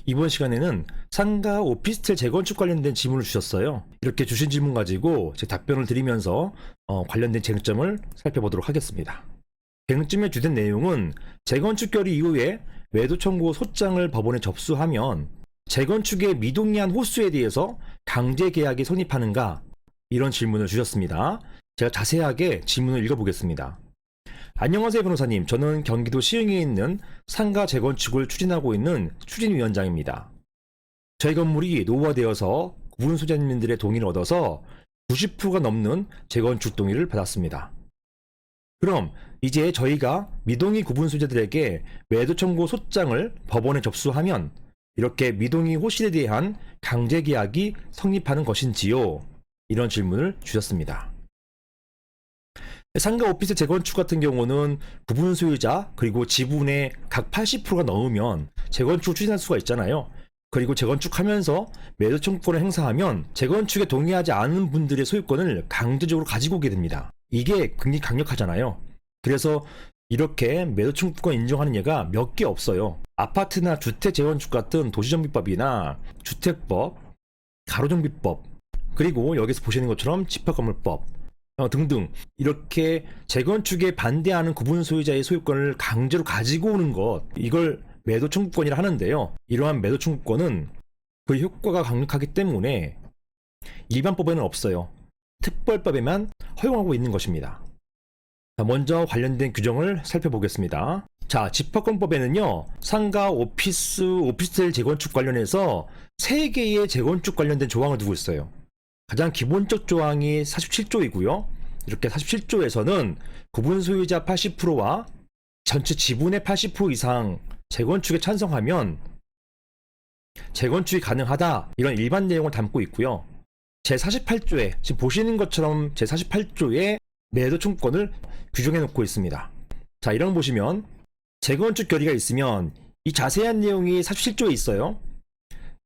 이번 시간에는 상가 오피스텔 재건축 관련된 질문을 주셨어요. 이렇게 주신 질문 가지고 제 답변을 드리면서 관련된 쟁점을 살펴보도록 하겠습니다. 쟁점에 주된 내용은 재건축 결의 이후에 외도 청구 소장을 법원에 접수하면 재건축에 미동의한 호수에 대해서 강제 계약이 성립하는가, 이런 질문을 주셨습니다. 제가 자세하게 질문을 읽어보겠습니다. 안녕하세요 변호사님, 저는 경기도 시흥에 있는 상가 재건축을 추진하고 있는 추진위원장입니다. 저희 건물이 노후화되어서 구분 소유자님들의 동의를 얻어서 90%가 넘는 재건축 동의를 받았습니다. 그럼 이제 저희가 미동의 구분 소유자들에게 매도 청구 소장을 법원에 접수하면 이렇게 미동의 호실에 대한 강제 계약이 성립하는 것인지요? 이런 질문을 주셨습니다. 상가 오피스 재건축 같은 경우는 구분 소유자 그리고 지분의 각 80%가 넘으면 재건축을 추진할 수가 있잖아요. 그리고 재건축하면서 매도 청구권을 행사하면 재건축에 동의하지 않은 분들의 소유권을 강제적으로 가지고 오게 됩니다. 이게 굉장히 강력하잖아요. 그래서 이렇게 매도 청구권 인정하는 예가 몇 개 없어요. 아파트나 주택 재건축 같은 도시정비법이나 주택법, 가로정비법, 그리고 여기서 보시는 것처럼 집합건물법 등등, 이렇게 재건축에 반대하는 구분 소유자의 소유권을 강제로 가지고 오는 것, 이걸 매도 청구권이라 하는데요. 이러한 매도 청구권은 그 효과가 강력하기 때문에 일반법에는 없어요. 특별법에만 허용하고 있는 것입니다. 자, 먼저 관련된 규정을 살펴보겠습니다. 자, 집합건법에는요, 상가, 오피스텔 재건축 관련해서 3개의 재건축 관련된 조항을 두고 있어요. 가장 기본적 조항이 47조이고요. 이렇게 47조에서는 구분 소유자 80%와 전체 지분의 80% 이상 재건축에 찬성하면 재건축이 가능하다, 이런 일반 내용을 담고 있고요. 제48조에 지금 보시는 것처럼 제48조에 매도 청구권을 규정해 놓고 있습니다. 자, 이런 거 보시면 재건축 결의가 있으면 이 자세한 내용이 47조에 있어요.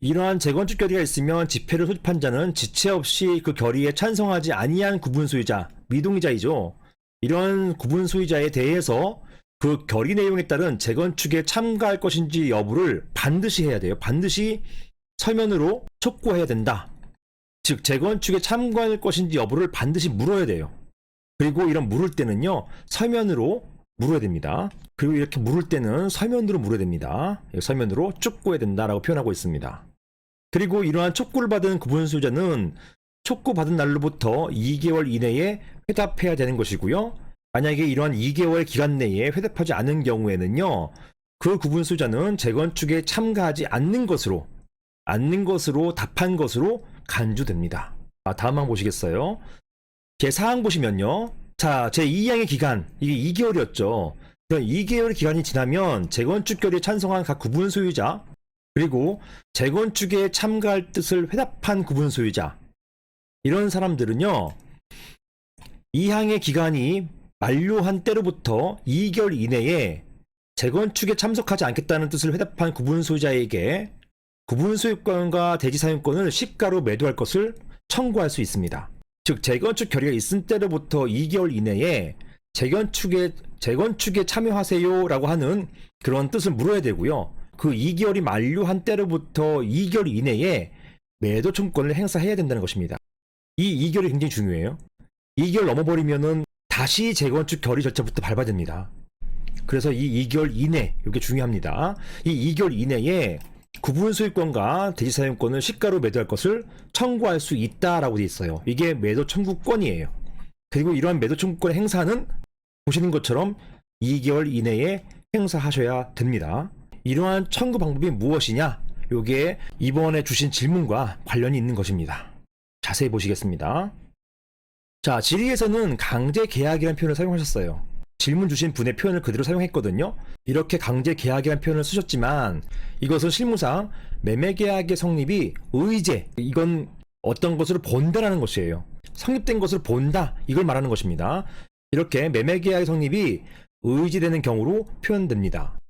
이러한 재건축 결의가 있으면 집회를 소집한 자는 지체 없이 그 결의에 찬성하지 아니한 구분 소유자, 미동의자이죠. 이러한 구분 소유자에 대해서 그 결의 내용에 따른 재건축에 참가할 것인지 여부를 반드시 해야 돼요. 반드시 서면으로 촉구해야 된다. 즉 재건축에 참가할 것인지 여부를 반드시 물어야 돼요. 그리고 이런 물을 때는요, 서면으로 물어야 됩니다. 그리고 이렇게 물을 때는 서면으로 물어야 됩니다. 서면으로 촉구해야 된다라고 표현하고 있습니다. 그리고 이러한 촉구를 받은 구분 소유자는 촉구받은 날로부터 2개월 이내에 회답해야 되는 것이고요. 만약에 이러한 2개월 기간 내에 회답하지 않은 경우에는요, 그 구분 소유자는 재건축에 참가하지 않는 것으로 답한 것으로 간주됩니다. 다음 항 보시겠어요? 제4항 보시면요. 자, 제2항의 기간, 이게 2개월이었죠. 그럼 2개월 기간이 지나면 재건축 결의에 찬성한 각 구분 소유자, 그리고 재건축에 참가할 뜻을 회답한 구분 소유자, 이런 사람들은요, 이 항의 기간이 만료한 때로부터 2개월 이내에 재건축에 참석하지 않겠다는 뜻을 회답한 구분 소유자에게 구분 소유권과 대지 사용권을 시가로 매도할 것을 청구할 수 있습니다. 즉 재건축 결의가 있은 때로부터 2개월 이내에 재건축에 참여하세요 라고 하는 그런 뜻을 물어야 되고요. 그 2개월이 만료한 때로부터 2개월 이내에 매도 청구권을 행사해야 된다는 것입니다. 이 2개월이 굉장히 중요해요. 2개월 넘어버리면은 다시 재건축 결의 절차부터 밟아야 됩니다. 그래서 이 2개월 이내, 이게 중요합니다. 이 2개월 이내에 구분 소유권과 대지 사용권을 시가로 매도할 것을 청구할 수 있다라고 되어 있어요. 이게 매도 청구권이에요. 그리고 이러한 매도 청구권 행사는 보시는 것처럼 2개월 이내에 행사하셔야 됩니다. 이러한 청구 방법이 무엇이냐? 이게 이번에 주신 질문과 관련이 있는 것입니다. 자세히 보시겠습니다. 자, 질의에서는 강제 계약이라는 표현을 사용하셨어요. 질문 주신 분의 표현을 그대로 사용했거든요. 이렇게 강제 계약이라는 표현을 쓰셨지만 이것은 실무상 매매 계약의 성립이 의제, 이건 어떤 것을 본다라는 것이에요. 성립된 것을 본다, 이걸 말하는 것입니다. 이렇게 매매 계약의 성립이 의지되는 경우로 표현됩니다.